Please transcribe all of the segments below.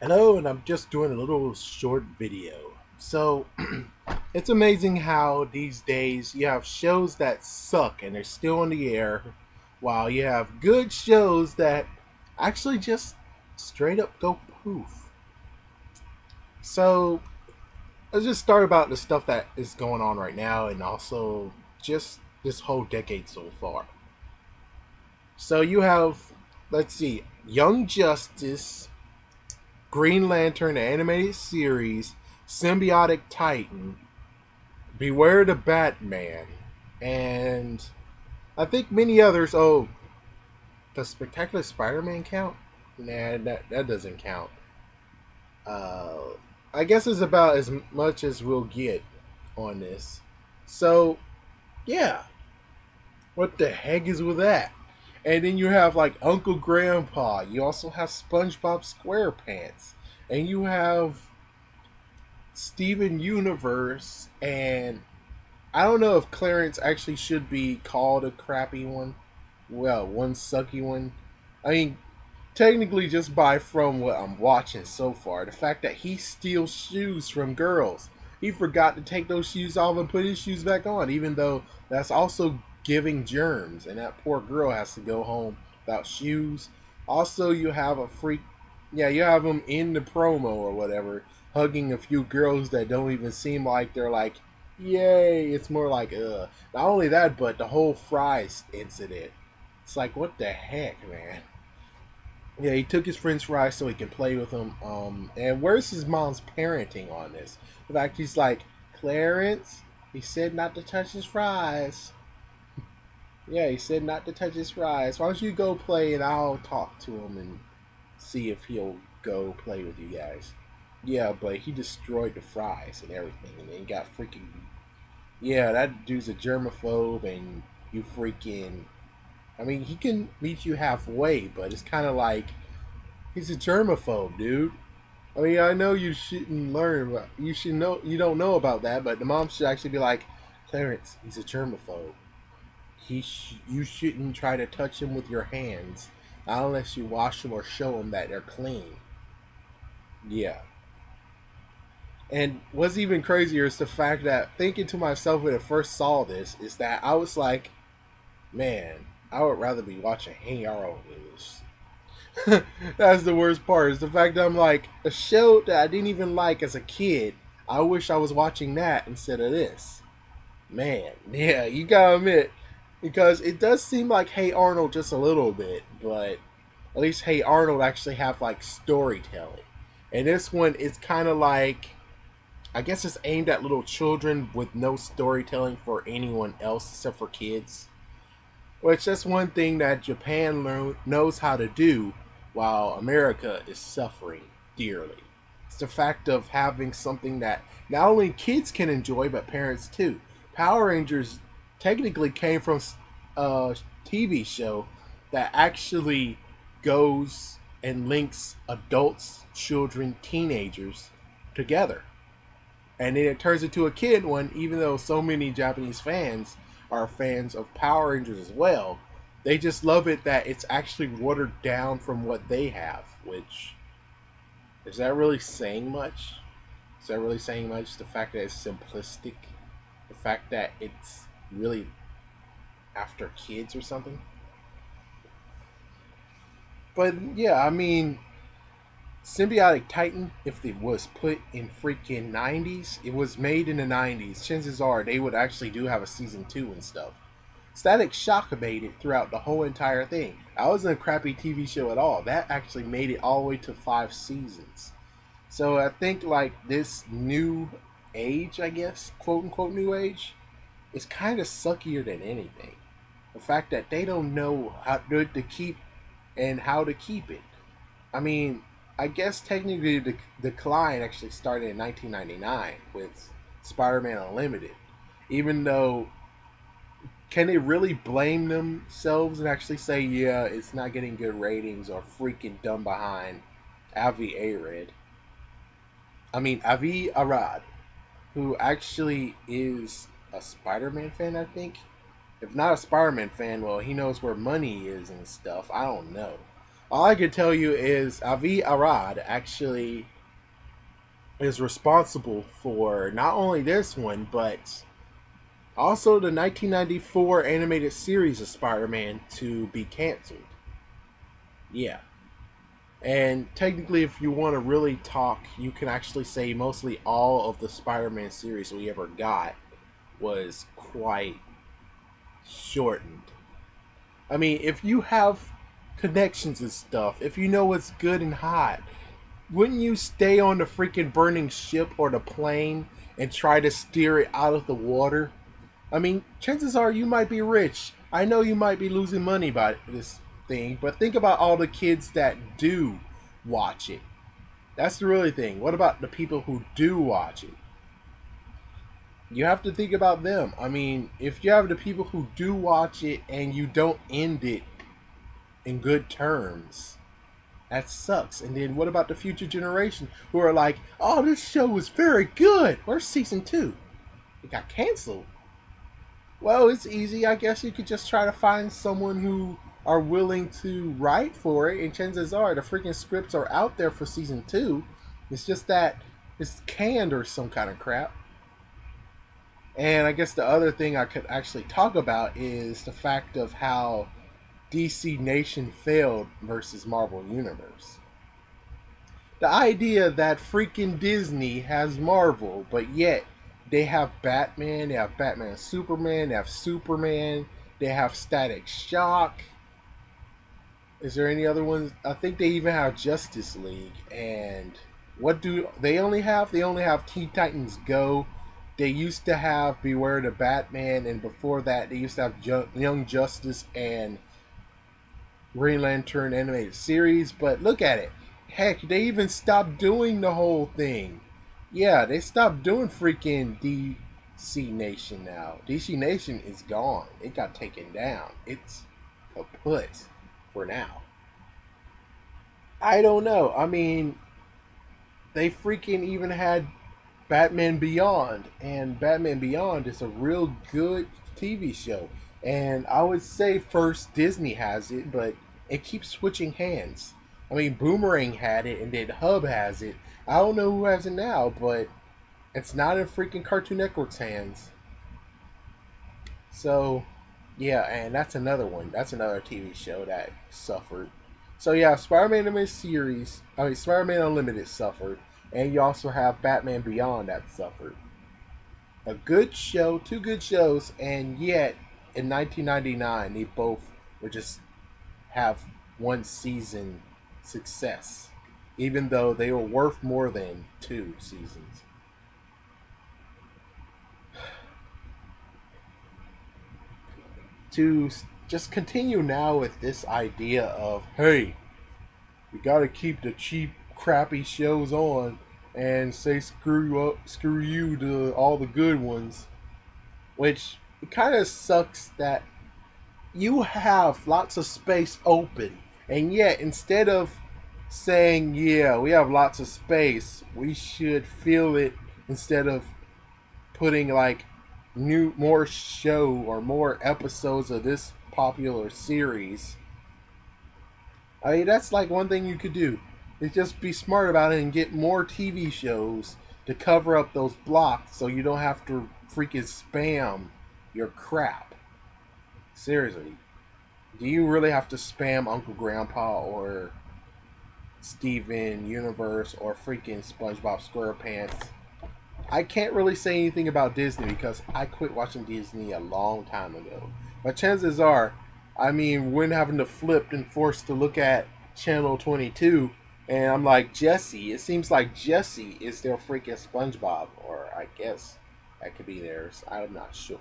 Hello, and I'm just doing a little short video. So, it's amazing how these days you have shows that suck and they're still in the air, while you have good shows that actually just straight up go poof. So, let's just start about the stuff that is going on right now and also just this whole decade so far. So, you have, let's see, Young Justice, Green Lantern animated series, Symbiotic Titan, Beware the Batman, and I think many others. Oh, does Spectacular Spider-Man count? Nah, that doesn't count. Uh, I guess it's about as much as we'll get on this. So, yeah, what the heck is with that? And then you have like Uncle Grandpa. You also have SpongeBob SquarePants, and you have Steven Universe, and I don't know if Clarence actually should be called a crappy one. Well, one sucky one. I mean, technically, just by from what I'm watching so far, the fact that he steals shoes from girls. He forgot to take those shoes off and put his shoes back on, even though that's also giving germs, and that poor girl has to go home without shoes. Also, you have a freak. Yeah, you have him in the promo or whatever, hugging a few girls that don't even seem like they're like, yay. It's more like, ugh. Not only that, but the whole fries incident. It's like, what the heck, man? Yeah, he took his friend's fries so he can play with them. And where's his mom's parenting on this? The fact he's like, Clarence, he said not to touch his fries. Yeah, he said not to touch his fries. Why don't you go play and I'll talk to him and see if he'll go play with you guys. Yeah, but he destroyed the fries and everything, and then got freaking. Yeah, that dude's a germaphobe, and you freaking. I mean, he can meet you halfway, but it's kind of like he's a germaphobe, dude. I mean, I know you shouldn't learn, but you should know. You don't know about that, but the mom should actually be like, Clarence, he's a germaphobe. You shouldn't try to touch him with your hands, not unless you wash them or show them that they're clean. Yeah. And what's even crazier is the fact that thinking to myself when I first saw this is that I was like, man, I would rather be watching Hey Arrow news. That's the worst part is the fact that I'm like a show that I didn't even like as a kid. I wish I was watching that instead of this. Man, yeah, you gotta admit, because it does seem like Hey Arnold just a little bit, but at least Hey Arnold actually have like storytelling. And this one, it's kind of like I guess it's aimed at little children with no storytelling for anyone else except for kids. Which that's one thing that Japan knows how to do while America is suffering dearly. It's the fact of having something that not only kids can enjoy but parents too. Power Rangers technically came from a TV show that actually goes and links adults, children, teenagers together, and then it turns into a kid one. Even though so many Japanese fans are fans of Power Rangers as well, they just love it that it's actually watered down from what they have. Which is that really saying much? Is that really saying much? The fact that it's simplistic, the fact that it's really after kids or something. But yeah, I mean, Symbiotic Titan, if it was put in freaking 90s, it was made in the 90s. Chances are they would actually do have a season 2 and stuff. Static Shock made it throughout the whole entire thing. That wasn't a crappy TV show at all. That actually made it all the way to 5 seasons. So I think like this new age, I guess, quote unquote new age, is kind of suckier than anything. The fact that they don't know how to keep and how to keep it. I mean, I guess technically the decline actually started in 1999 with Spider-Man Unlimited. Even though, can they really blame themselves and actually say, yeah, it's not getting good ratings or freaking dumb behind Avi Arad? I mean, Avi Arad, who actually is a Spider-Man fan, I think. If not a Spider-Man fan, well, he knows where money is and stuff. I don't know. All I can tell you is Avi Arad actually is responsible for not only this one, but also the 1994 animated series of Spider-Man to be canceled. Yeah. And technically, if you want to really talk, you can actually say mostly all of the Spider-Man series we ever got was quite shortened. I mean, if you have connections and stuff, if you know what's good and hot, wouldn't you stay on the freaking burning ship or the plane and try to steer it out of the water? I mean, chances are you might be rich. I know you might be losing money by this thing, but think about all the kids that do watch it. That's the really thing. What about the people who do watch it? You have to think about them. I mean, if you have the people who do watch it and you don't end it in good terms, that sucks. And then what about the future generation who are like, oh, this show was very good. Where's season 2? It got canceled. Well, it's easy. I guess you could just try to find someone who are willing to write for it, and chances are the freaking scripts are out there for season 2. It's just that it's canned or some kind of crap. And I guess the other thing I could actually talk about is the fact of how DC Nation failed versus Marvel Universe. The idea that freaking Disney has Marvel, but yet they have Batman, they have Batman Superman, they have Superman, they have Static Shock. Is there any other ones? I think they even have Justice League. And what do they only have? They only have Teen Titans Go. They used to have Beware the Batman, and before that they used to have Young Justice and Green Lantern animated series. But look at it. Heck, they even stopped doing the whole thing. Yeah, they stopped doing freaking DC Nation now. DC Nation is gone. It got taken down. It's kaput for now. I don't know. I mean, they freaking even had Batman Beyond, and Batman Beyond is a real good TV show. And I would say first Disney has it, but it keeps switching hands. I mean, Boomerang had it, and then Hub has it. I don't know who has it now, but it's not in freaking Cartoon Network's hands. So, yeah, and that's another one. That's another TV show that suffered. So yeah, Spider-Man Animated Series, Spider-Man Unlimited suffered, and you also have Batman Beyond that suffered. A good show, two good shows, and yet in 1999 they both were just have one season success, even though they were worth more than 2 seasons. To just continue now with this idea of, hey, we gotta keep the cheap, crappy shows on and say screw you to all the good ones, which it kind of sucks that you have lots of space open, and yet instead of saying, yeah, we have lots of space, we should fill it instead of putting like more show or more episodes of this popular series. I mean, that's like one thing you could do is just be smart about it and get more TV shows to cover up those blocks so you don't have to freaking spam your crap. Seriously. Do you really have to spam Uncle Grandpa or Steven Universe or freaking SpongeBob SquarePants? I can't really say anything about Disney because I quit watching Disney a long time ago. But chances are, I mean, when having to flip and forced to look at Channel 22, and I'm like, Jesse, it seems like Jesse is their freaking SpongeBob, or I guess that could be theirs. I'm not sure.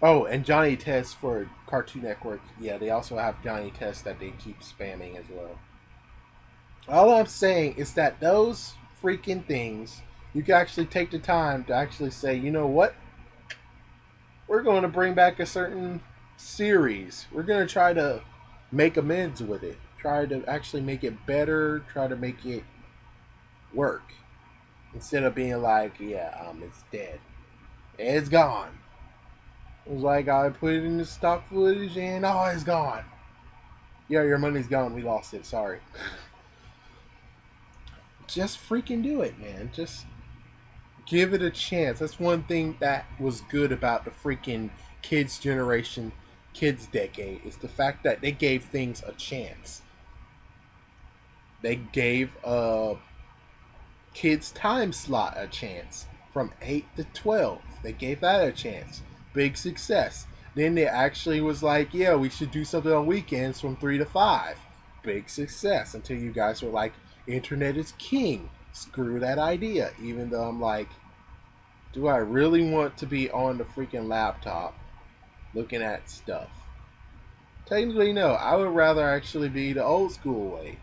Oh, and Johnny Test for Cartoon Network. Yeah, they also have Johnny Test that they keep spamming as well. All I'm saying is that those freaking things, you can actually take the time to actually say, you know what? We're going to bring back a certain series. We're going to try to make amends with it. Try to actually make it better. Try to make it work. Instead of being like, yeah, it's dead. It's gone. It was like I put it in the stock footage and oh, it's gone. Yeah, your money's gone. We lost it. Sorry. Just freaking do it, man. Just give it a chance. That's one thing that was good about the freaking kids generation, kids decade, is the fact that they gave things a chance. They gave kids time slot a chance from 8 to 12. They gave that a chance. Big success. Then they actually was like, yeah, we should do something on weekends from 3 to 5. Big success until you guys were like, internet is king. Screw that idea. Even though I'm like, do I really want to be on the freaking laptop looking at stuff? Technically, no. I would rather actually be the old school way,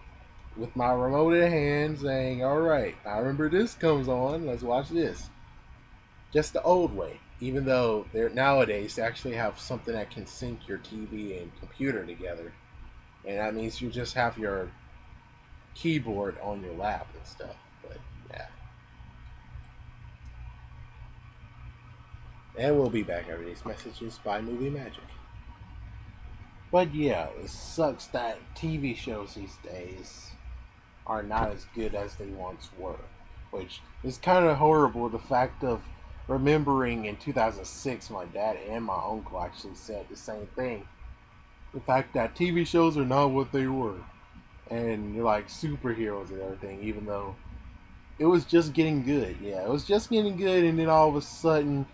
with my remote in hand saying, alright, I remember this comes on, let's watch this. Just the old way. Even though nowadays they actually have something that can sync your TV and computer together. And that means you just have your keyboard on your lap and stuff. But yeah. And we'll be back after these messages by Movie Magic. But yeah, it sucks that TV shows these days are not as good as they once were. Which is kind of horrible, the fact of remembering in 2006 my dad and my uncle actually said the same thing. The fact that TV shows are not what they were. And you're like superheroes and everything, even though it was just getting good. Yeah, it was just getting good, and then all of a sudden,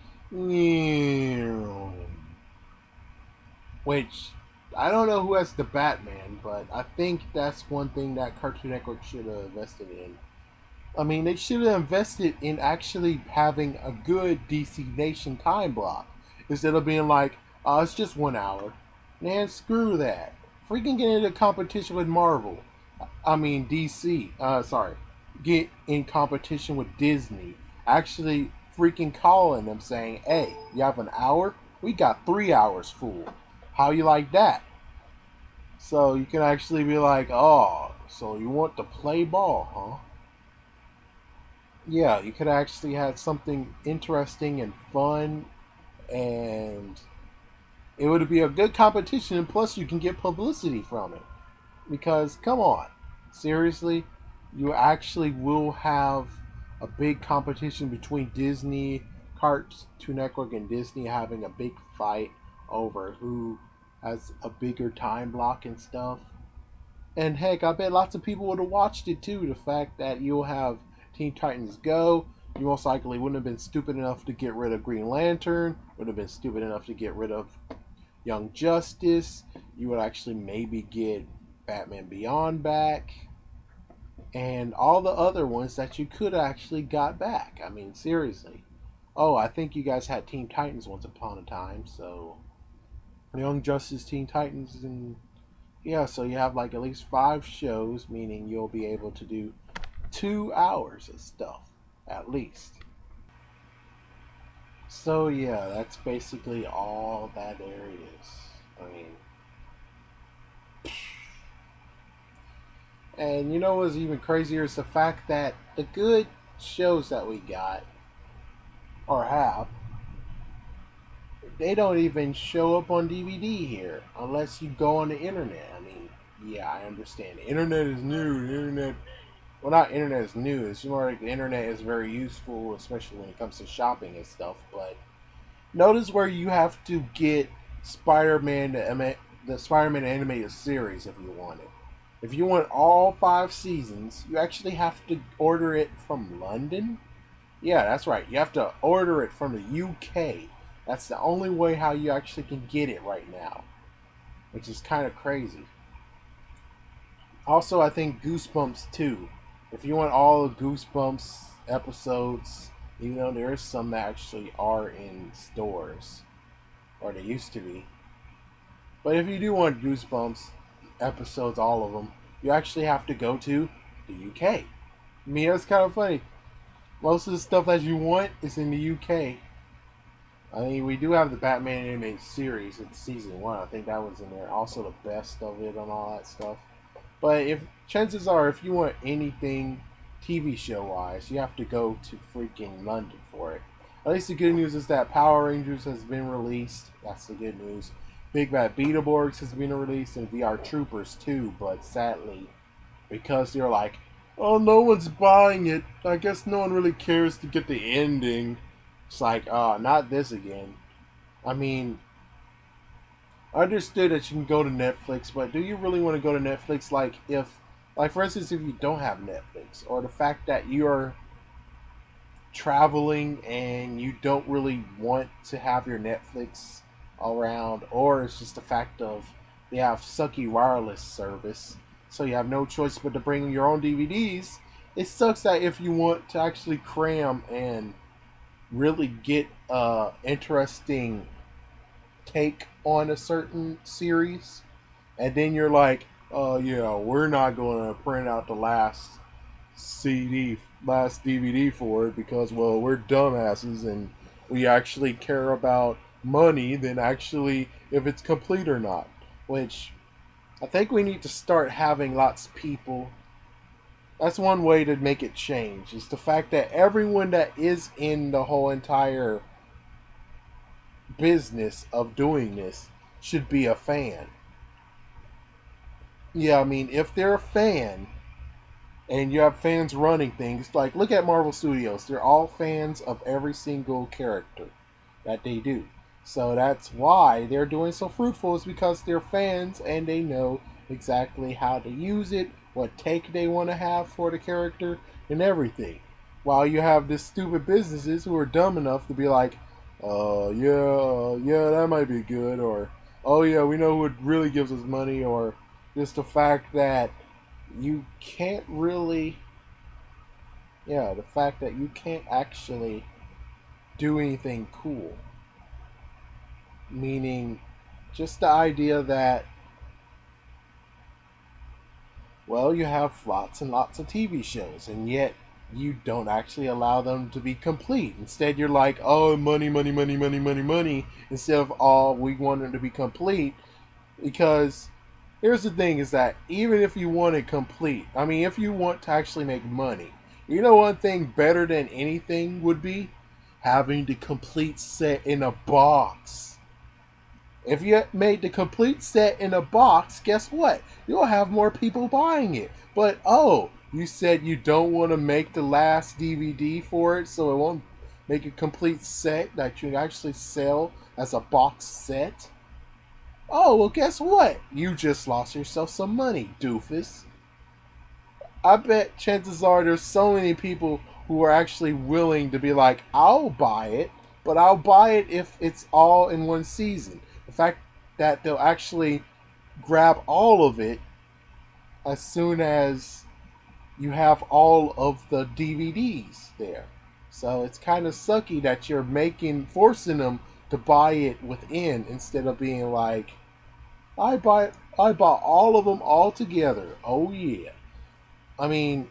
which I don't know who has the Batman, but I think that's one thing that Cartoon Network should have invested in. I mean, they should have invested in actually having a good DC Nation time block instead of being like, oh, it's just 1 hour. Man, screw that. Freaking get into competition with Marvel. I mean, DC. Get in competition with Disney. Actually freaking calling them saying, hey, you have an hour? We got 3 hours full. How you like that? So you can actually be like, oh, so you want to play ball, huh? Yeah, you could actually have something interesting and fun, and it would be a good competition, and plus you can get publicity from it. Because, come on, seriously, you actually will have a big competition between Disney, Cartoon Network, and Disney having a big fight over who has a bigger time block and stuff. And heck, I bet lots of people would have watched it too. The fact that you'll have Teen Titans Go, you most likely wouldn't have been stupid enough to get rid of Green Lantern, would have been stupid enough to get rid of Young Justice. You would actually maybe get Batman Beyond back, and all the other ones that you could actually got back. I mean, seriously. Oh, I think you guys had Teen Titans once upon a time, so Young Justice, Teen Titans, and yeah, so you have like at least 5 shows, meaning you'll be able to do 2 hours of stuff, at least. So yeah, that's basically all that there is. I mean, and you know what's even crazier is the fact that the good shows that we got or have, they don't even show up on DVD here unless you go on the internet. I mean, yeah, I understand. The internet is new. The internet, well, not internet is new. It's more like the internet is very useful, especially when it comes to shopping and stuff. But notice where you have to get Spider-Man, the Spider-Man animated series if you want it. If you want all 5 seasons, you actually have to order it from London. Yeah, that's right. You have to order it from the UK. That's the only way how you actually can get it right now, which is kind of crazy. Also, I think Goosebumps too. If you want all the Goosebumps episodes, even though there is some that actually are in stores, or they used to be. But if you do want Goosebumps episodes, all of them, you actually have to go to the UK. I mean, it's kind of funny. Most of the stuff that you want is in the UK. I mean, we do have the Batman animated series. It's season 1. I think that was in there. Also, the best of it and all that stuff. But if chances are, if you want anything TV show wise, you have to go to freaking London for it. At least the good news is that Power Rangers has been released. That's the good news. Big Bad Beetleborgs has been released and VR Troopers too, but sadly, because they're like, oh, no one's buying it, I guess no one really cares to get the ending. It's like, oh, not this again. I mean, I understood that you can go to Netflix, but do you really want to go to Netflix? Like for instance, if you don't have Netflix, or the fact that you're traveling and you don't really want to have your Netflix around, or it's just the fact of they have sucky wireless service, so you have no choice but to bring your own DVDs. It sucks that if you want to actually cram and really get a interesting take on a certain series, and then you're like, oh yeah, we're not going to print out the last DVD for it because, well, we're dumbasses and we actually care about money than actually if it's complete or not. Which I think we need to start having lots of people. That's one way to make it change. Is the fact that everyone that is in the whole entire business of doing this should be a fan. Yeah, I mean, if they're a fan and you have fans running things, like look at Marvel Studios, they're all fans of every single character that they do. So that's why they're doing so fruitful, is because they're fans and they know exactly how to use it, what take they want to have for the character, and everything. While you have this stupid businesses who are dumb enough to be like, yeah, that might be good, or oh yeah, we know what really gives us money, or just the fact that you can't really, yeah, the fact that you can't actually do anything cool. Meaning, just the idea that, well, you have lots and lots of TV shows, and yet you don't actually allow them to be complete. Instead, you're like, oh, money, money, money, money, money, money, instead of, oh, we want them to be complete. Because here's the thing, is that even if you want it complete, I mean, if you want to actually make money, you know one thing better than anything would be? Having the complete set in a box. If you made the complete set in a box, guess what? You'll have more people buying it. But, oh, you said you don't want to make the last DVD for it, so it won't make a complete set that you actually sell as a box set? Oh, well, guess what? You just lost yourself some money, doofus. I bet chances are there's so many people who are actually willing to be like, I'll buy it, but I'll buy it if it's all in one season. The fact that they'll actually grab all of it as soon as you have all of the DVDs there. So it's kind of sucky that you're forcing them to buy it within, instead of being like, I bought all of them all together. Oh yeah. I mean,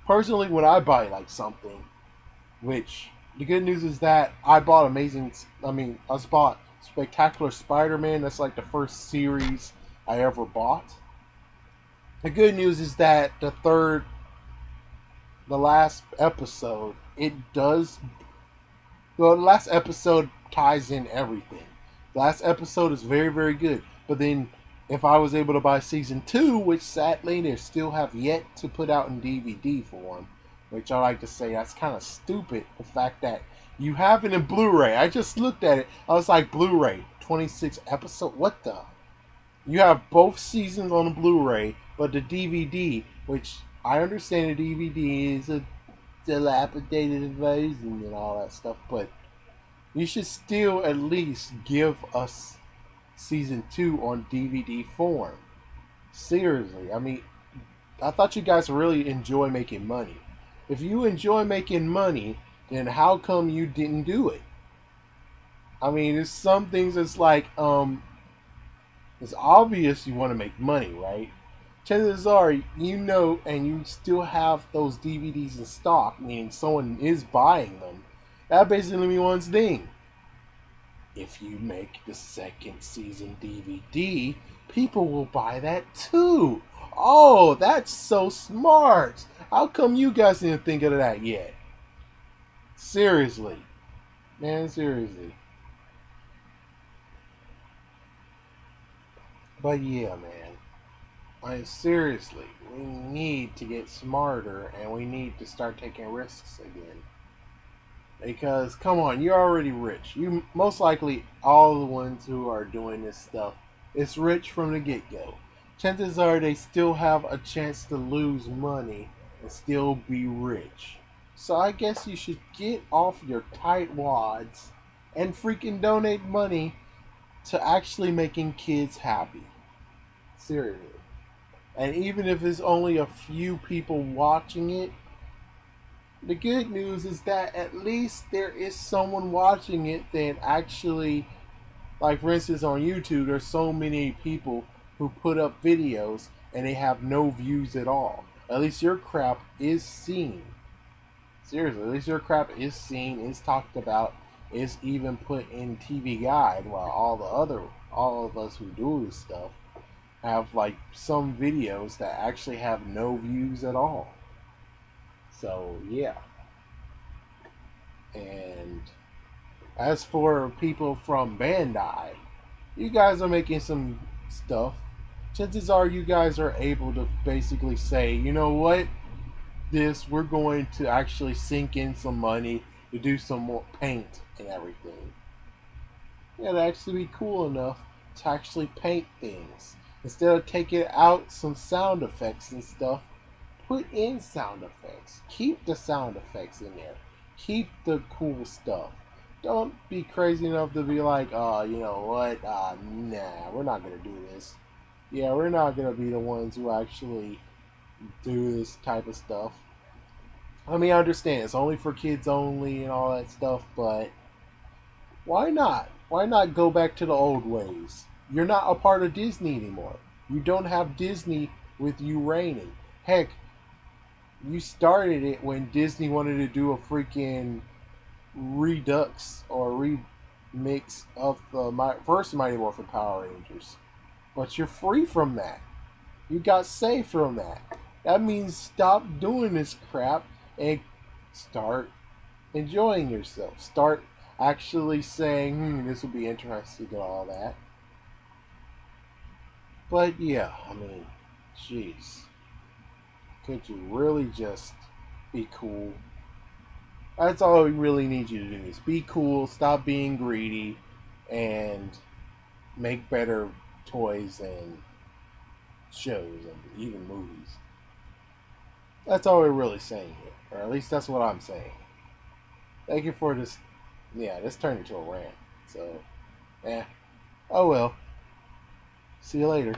personally, when I buy like something, which the good news is that I bought I bought Spectacular Spider-Man. That's like the first series I ever bought. The good news is that the last episode, the last episode ties in everything. The last episode is very, very good. But then, if I was able to buy season 2, which sadly they still have yet to put out in DVD form, which I like to say that's kind of stupid. The fact that you have it in Blu-ray. I just looked at it. I was like, Blu-ray, 26 episode. What the? You have both seasons on the Blu-ray, but the DVD, which I understand the DVD is a dilapidated version and all that stuff, but you should still at least give us season 2 on DVD form. Seriously, I mean, I thought you guys really enjoy making money. If you enjoy making money, then how come you didn't do it? I mean, there's some things that's like, it's obvious you want to make money, right? Chances are, you know, and you still have those DVDs in stock, meaning someone is buying them. That basically means one thing. If you make the second season DVD, people will buy that too. Oh, that's so smart. How come you guys didn't think of that yet? Seriously. Man, seriously. But yeah, man. Seriously, we need to get smarter and we need to start taking risks again. Because come on, you're already rich. You most likely all the ones who are doing this stuff is rich from the get go. Chances are they still have a chance to lose money and still be rich. So I guess you should get off your tight wads and freaking donate money to actually making kids happy. Seriously. And even if it's only a few people watching it, the good news is that at least there is someone watching it that actually, like for instance on YouTube, there's so many people who put up videos and they have no views at all. At least your crap is seen. Seriously, at least your crap is seen, is talked about, is even put in TV Guide, while all of us who do this stuff have like some videos that actually have no views at all. So yeah. And as for people from Bandai, you guys are making some stuff. Chances are you guys are able to basically say, you know what, we're going to actually sink in some money to do some more paint and everything. It'd actually be cool enough to actually paint things. Instead of taking out some sound effects and stuff, put in sound effects. Keep the sound effects in there. Keep the cool stuff. Don't be crazy enough to be like, oh, you know what? Nah, we're not going to do this. Yeah, we're not going to be the ones who actually do this type of stuff. I mean, I understand it's only for kids only and all that stuff, but why not? Why not go back to the old ways? You're not a part of Disney anymore. You don't have Disney with you reigning. Heck, you started it when Disney wanted to do a freaking redux or remix of the first Mighty Morphin Power Rangers. But you're free from that. You got saved from that. That means stop doing this crap and start enjoying yourself. Start actually saying, this would be interesting and all that. But yeah, I mean, jeez. Could you really just be cool? That's all we really need you to do is be cool, stop being greedy, and make better toys and shows and even movies. That's all we're really saying here. Or at least that's what I'm saying. Thank you for this. Yeah, this turned into a rant. So, oh well. See you later.